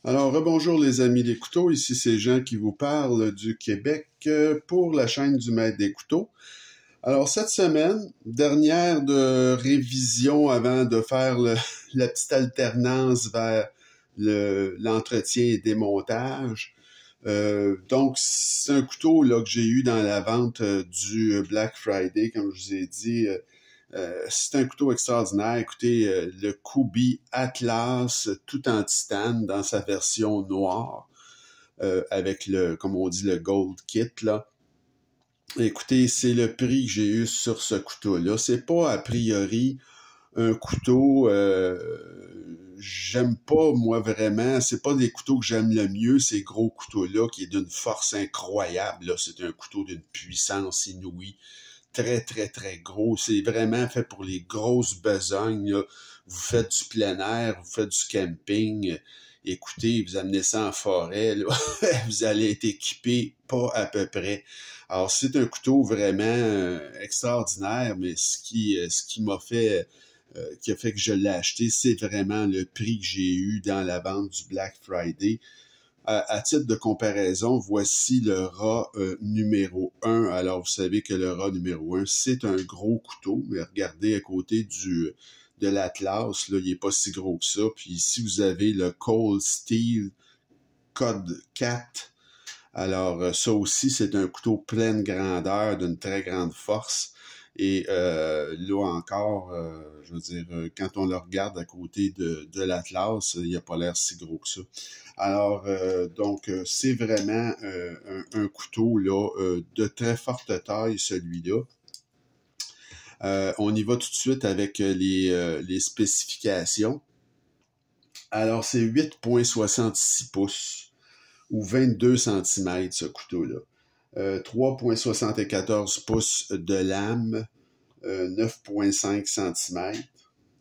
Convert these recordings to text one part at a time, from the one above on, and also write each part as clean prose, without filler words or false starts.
Alors, rebonjour les amis des couteaux, ici c'est Jean qui vous parle du Québec pour la chaîne du Maître des couteaux. Alors, cette semaine, dernière de révision avant de faire la petite alternance vers l'entretien et démontage. Donc, c'est un couteau là, que j'ai eu dans la vente du Black Friday, comme je vous ai dit. C'est un couteau extraordinaire. Écoutez, le Kubi Atlas tout en titane dans sa version noire, avec comme on dit, le Gold Kit, là. Écoutez, c'est le prix que j'ai eu sur ce couteau-là. C'est pas a priori un couteau, j'aime pas moi vraiment, c'est pas des couteaux que j'aime le mieux, ces gros couteaux-là qui est d'une force incroyable, là. C'est un couteau d'une puissance inouïe, très, très, très gros. C'est vraiment fait pour les grosses besognes, là. Vous faites du plein air, vous faites du camping. Écoutez, vous amenez ça en forêt, là. Vous allez être équipé pas à peu près. Alors, c'est un couteau vraiment extraordinaire, mais ce qui m'a fait, qui a fait que je l'ai acheté, c'est vraiment le prix que j'ai eu dans la vente du Black Friday. À titre de comparaison, voici le rat numéro 1. Alors, vous savez que le rat numéro 1, c'est un gros couteau. Mais regardez à côté de l'Atlas, là, il n'est pas si gros que ça. Puis ici, vous avez le Cold Steel Code 4. Alors, ça aussi, c'est un couteau pleine grandeur, d'une très grande force. Et là encore, je veux dire, quand on le regarde à côté de l'Atlas, il n'a pas l'air si gros que ça. Alors, donc, c'est vraiment un couteau là de très forte taille, celui-là. On y va tout de suite avec les spécifications. Alors, c'est 8,66 pouces ou 22 cm, ce couteau-là. 3,74 pouces de lame, 9,5 cm.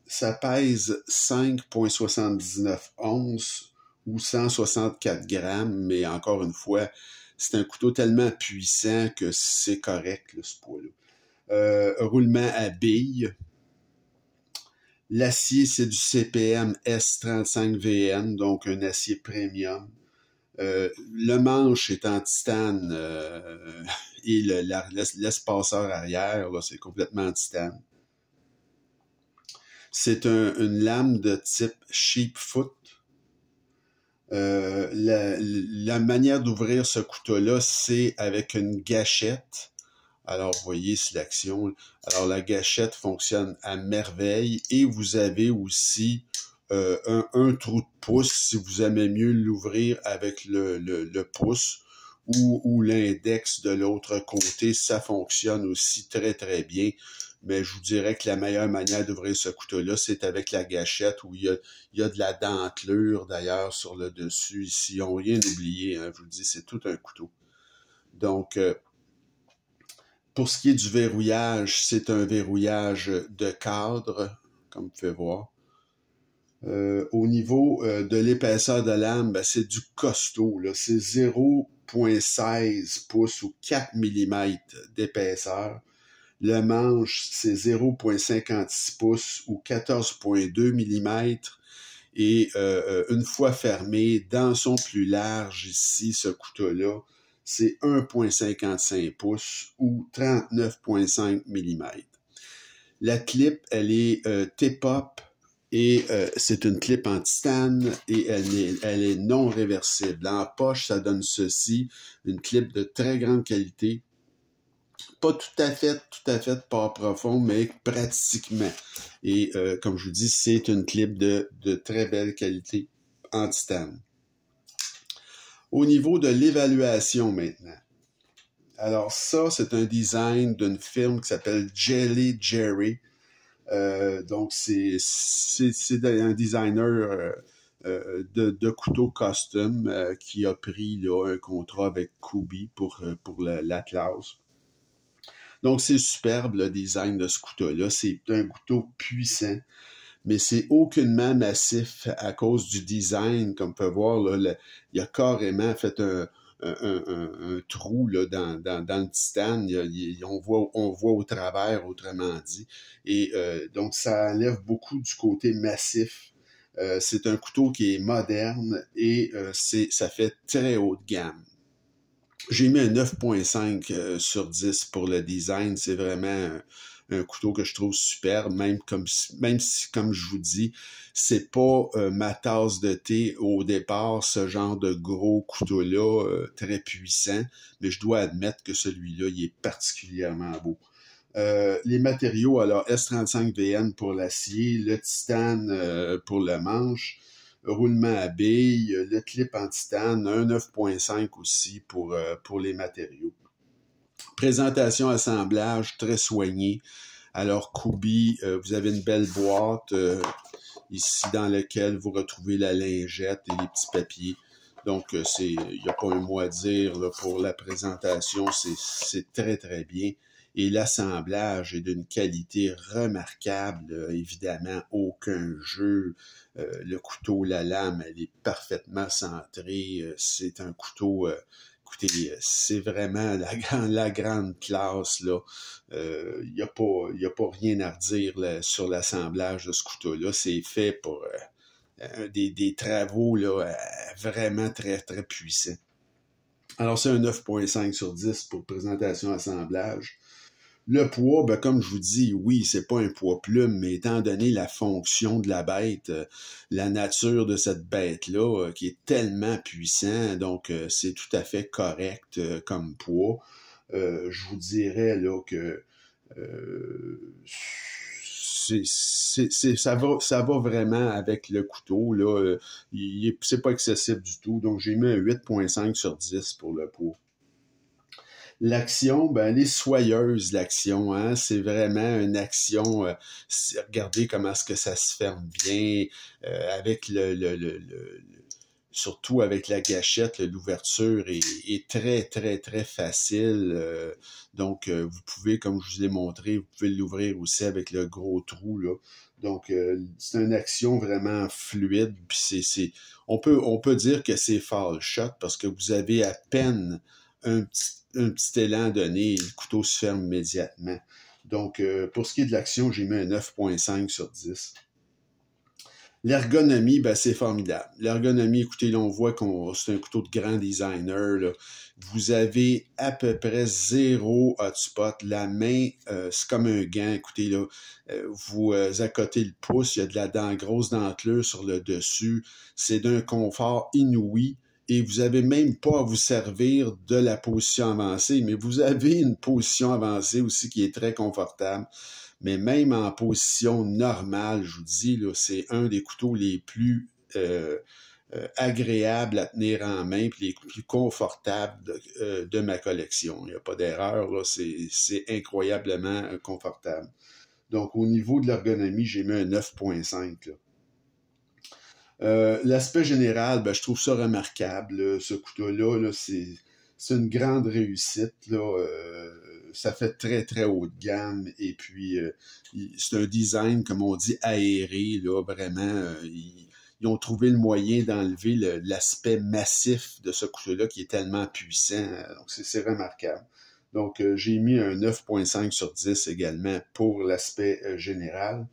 Ça pèse 5,79 onces ou 164 grammes, mais encore une fois, c'est un couteau tellement puissant que c'est correct, là, ce poids-là. Roulement à billes. L'acier, c'est du CPM S35VN, donc un acier premium. Le manche est en titane et l'espaceur arrière, là, c'est complètement en titane. C'est une lame de type Sheepfoot. La manière d'ouvrir ce couteau-là, c'est avec une gâchette. Alors, vous voyez, c'est l'action. Alors, la gâchette fonctionne à merveille et vous avez aussi un trou de pouce si vous aimez mieux l'ouvrir avec le pouce ou l'index de l'autre côté. Ça fonctionne aussi très, très bien. Mais je vous dirais que la meilleure manière d'ouvrir ce couteau-là, c'est avec la gâchette où il y a de la dentelure d'ailleurs sur le dessus. Ici, ils n'ont rien oublié, hein, je vous le dis, c'est tout un couteau. Donc, pour ce qui est du verrouillage, c'est un verrouillage de cadre, comme vous pouvez voir. Au niveau de l'épaisseur de lame, ben, c'est du costaud, là. C'est 0,16 pouces ou 4 mm d'épaisseur. Le manche, c'est 0,56 pouces ou 14,2 mm. Et une fois fermé, dans son plus large ici, ce couteau-là, c'est 1,55 pouces ou 39,5 mm. La clip, elle est T-pop et c'est une clip en titane et elle est non réversible. En poche, ça donne ceci, une clip de très grande qualité. Pas tout à fait pas profond, mais pratiquement. Et comme je vous dis, c'est une clip de très belle qualité en titane. Au niveau de l'évaluation maintenant. Alors ça, c'est un design d'une firme qui s'appelle Jelly Jerry. Donc c'est un designer de couteaux custom qui a pris là, un contrat avec Kubi pour l'Atlas. Donc, c'est superbe, le design de ce couteau-là. C'est un couteau puissant, mais c'est aucunement massif à cause du design. Comme on peut voir, là, il a carrément fait un trou là, dans le titane. On voit au travers, autrement dit. Et donc, ça enlève beaucoup du côté massif C'est un couteau qui est moderne et ça fait très haut de gamme. J'ai mis un 9.5 sur 10 pour le design. C'est vraiment un couteau que je trouve superbe, même si, comme je vous dis, c'est pas ma tasse de thé au départ, ce genre de gros couteau-là, très puissant, mais je dois admettre que celui-là, il est particulièrement beau. Les matériaux, alors S35VN pour l'acier, le titane pour le manche, roulement à billes, le clip en titane, un 9.5 aussi pour les matériaux. Présentation, assemblage, très soigné. Alors, Kubi, vous avez une belle boîte ici dans laquelle vous retrouvez la lingette et les petits papiers. Donc, il n'y a pas un mot à dire là, pour la présentation, c'est très, très bien. Et l'assemblage est d'une qualité remarquable, évidemment, aucun jeu. Le couteau, la lame, elle est parfaitement centrée. C'est un couteau, écoutez, c'est vraiment la grande classe, là. Il n'y a pas rien à redire là, sur l'assemblage de ce couteau-là. C'est fait pour des travaux là, vraiment très, très puissants. Alors, c'est un 9.5 sur 10 pour présentation assemblage. Le poids, ben, comme je vous dis, oui, c'est pas un poids plume, mais étant donné la fonction de la bête, la nature de cette bête-là, qui est tellement puissant, donc c'est tout à fait correct comme poids. Je vous dirais là que ça va vraiment avec le couteau. Là, c'est pas excessif du tout, donc j'ai mis un 8.5 sur 10 pour le poids. L'action, ben, elle est soyeuse, l'action, hein. C'est vraiment une action. Regardez comment est-ce que ça se ferme bien avec surtout avec la gâchette, l'ouverture est très, très, très facile. Donc, vous pouvez, comme je vous l'ai montré, vous pouvez l'ouvrir aussi avec le gros trou, là. Donc, c'est une action vraiment fluide. Puis on peut dire que c'est fall shot parce que vous avez à peine un petit élan donné et le couteau se ferme immédiatement. Donc, pour ce qui est de l'action, j'ai mis un 9.5 sur 10. L'ergonomie, ben, c'est formidable. L'ergonomie, écoutez, là, on voit c'est un couteau de grand designer, là. Vous avez à peu près 0 hotspot. La main, c'est comme un gant. Écoutez, là, vous accotez le pouce, il y a de la grosse dentelure sur le dessus. C'est d'un confort inouï. Et vous avez même pas à vous servir de la position avancée, mais vous avez une position avancée aussi qui est très confortable. Mais même en position normale, je vous dis, là, c'est un des couteaux les plus agréables à tenir en main et les plus confortables de ma collection. Il n'y a pas d'erreur, là, c'est incroyablement confortable. Donc, au niveau de l'ergonomie, j'ai mis un 9.5, là. L'aspect général, ben, je trouve ça remarquable. Là. Ce couteau-là, là, c'est une grande réussite. Là. Ça fait très, très haut de gamme. Et puis, c'est un design, comme on dit, aéré. Là, vraiment, ils ont trouvé le moyen d'enlever l'aspect massif de ce couteau-là qui est tellement puissant. Donc, c'est remarquable. Donc, j'ai mis un 9.5 sur 10 également pour l'aspect général.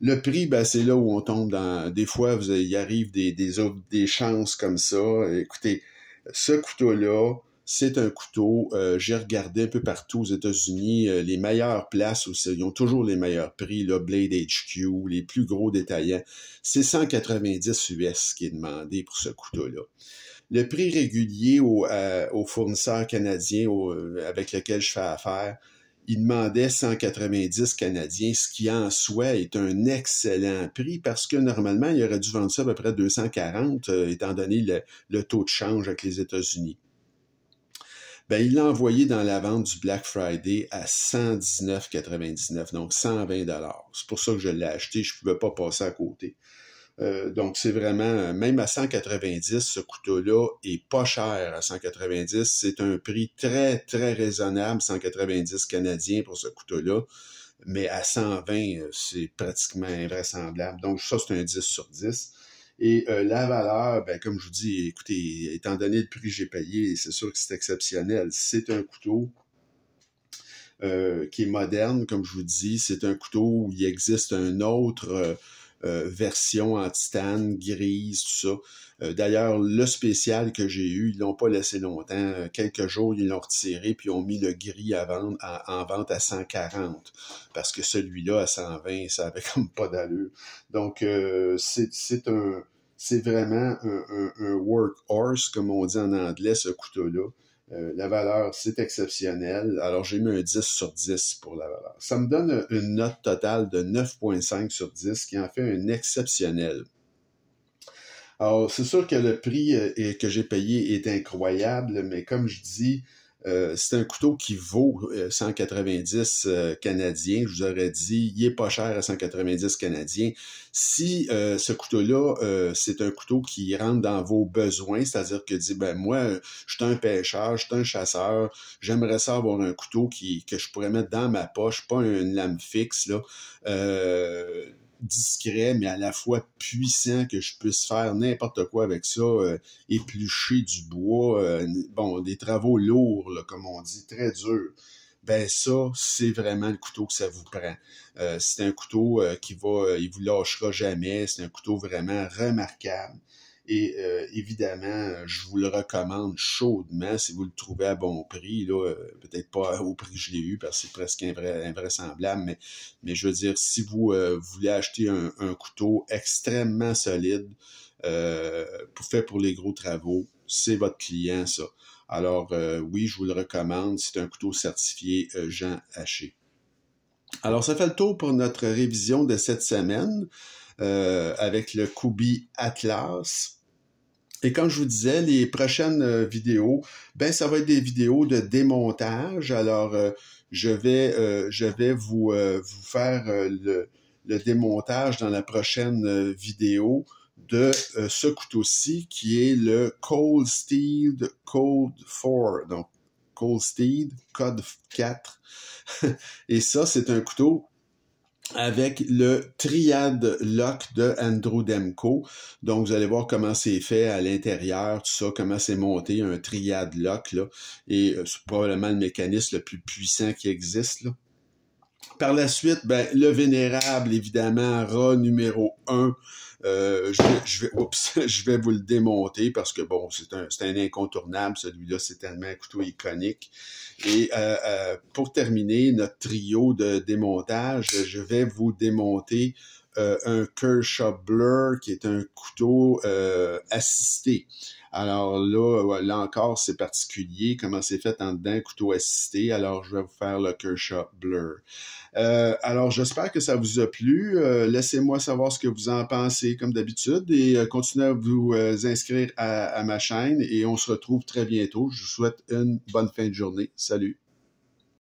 Le prix, ben, c'est là où on tombe dans... Des fois, il arrive des chances comme ça. Écoutez, ce couteau-là, c'est un couteau, j'ai regardé un peu partout aux États-Unis, les meilleures places où ils ont toujours les meilleurs prix, là, Blade HQ, les plus gros détaillants. C'est 190 US qui est demandé pour ce couteau-là. Le prix régulier aux fournisseurs canadiens avec lesquels je fais affaire, il demandait 190 Canadiens, ce qui en soi est un excellent prix parce que normalement, il aurait dû vendre ça à peu près 240, étant donné le taux de change avec les États-Unis. Ben, il l'a envoyé dans la vente du Black Friday à 119,99, donc 120 $. C'est pour ça que je l'ai acheté, je ne pouvais pas passer à côté. Donc, c'est vraiment, même à 190, ce couteau-là est pas cher à 190. C'est un prix très, très raisonnable, 190 Canadiens pour ce couteau-là. Mais à 120, c'est pratiquement invraisemblable. Donc, ça, c'est un 10 sur 10. Et la valeur, ben, comme je vous dis, écoutez, étant donné le prix que j'ai payé, c'est sûr que c'est exceptionnel. C'est un couteau qui est moderne, comme je vous dis. C'est un couteau où il existe un autre version en titane, grise, tout ça. D'ailleurs, le spécial que j'ai eu, ils l'ont pas laissé longtemps. Quelques jours, ils l'ont retiré, puis ils ont mis le gris à vendre, en vente à 140. Parce que celui-là, à 120, ça avait comme pas d'allure. Donc, c'est vraiment un workhorse, comme on dit en anglais, ce couteau-là. La valeur, c'est exceptionnel. Alors, j'ai mis un 10 sur 10 pour la valeur. Ça me donne une note totale de 9,5 sur 10, qui en fait un exceptionnel. Alors, c'est sûr que le prix que j'ai payé est incroyable, mais comme je dis, c'est un couteau qui vaut 190 canadiens. Je vous aurais dit, il est pas cher à 190 canadiens. Si ce couteau-là, c'est un couteau qui rentre dans vos besoins, c'est-à-dire que dit, ben moi, je suis un pêcheur, je suis un chasseur, j'aimerais ça avoir un couteau que je pourrais mettre dans ma poche, pas une lame fixe, là. Discret, mais à la fois puissant, que je puisse faire n'importe quoi avec ça, éplucher du bois, bon, des travaux lourds, là, comme on dit, très durs. Ben ça, c'est vraiment le couteau que ça vous prend. C'est un couteau il vous lâchera jamais. C'est un couteau vraiment remarquable. Et évidemment, je vous le recommande chaudement si vous le trouvez à bon prix. Là, peut-être pas au prix que je l'ai eu parce que c'est presque invraisemblable, mais je veux dire, si vous voulez acheter un couteau extrêmement solide fait pour les gros travaux, c'est votre client, ça. Alors, oui, je vous le recommande. C'est un couteau certifié Jean Haché. Alors, ça fait le tour pour notre révision de cette semaine avec le Kubey Atlas. Et comme je vous disais, les prochaines vidéos, ben ça va être des vidéos de démontage. Alors, je vais vous faire le démontage dans la prochaine vidéo de ce couteau-ci, qui est le Cold Steel Code 4. Donc, Cold Steel Code 4. Et ça, c'est un couteau avec le Triad Lock de Andrew Demko. Donc, vous allez voir comment c'est fait à l'intérieur, tout ça, comment c'est monté, un Triad Lock, là. Et c'est probablement le mécanisme le plus puissant qui existe, là. Par la suite, ben, le vénérable, évidemment, rat numéro 1. Je vais vous le démonter parce que, bon, c'est un incontournable. Celui-là, c'est tellement un couteau iconique. Et pour terminer notre trio de démontage, je vais vous démonter un Kershaw Blur, qui est un couteau assisté. Alors là encore, c'est particulier, comment c'est fait en dedans, couteau assisté. Alors, je vais vous faire le Kershaw Blur. Alors, j'espère que ça vous a plu. Laissez-moi savoir ce que vous en pensez, comme d'habitude, et continuez à vous inscrire à ma chaîne. Et on se retrouve très bientôt. Je vous souhaite une bonne fin de journée. Salut!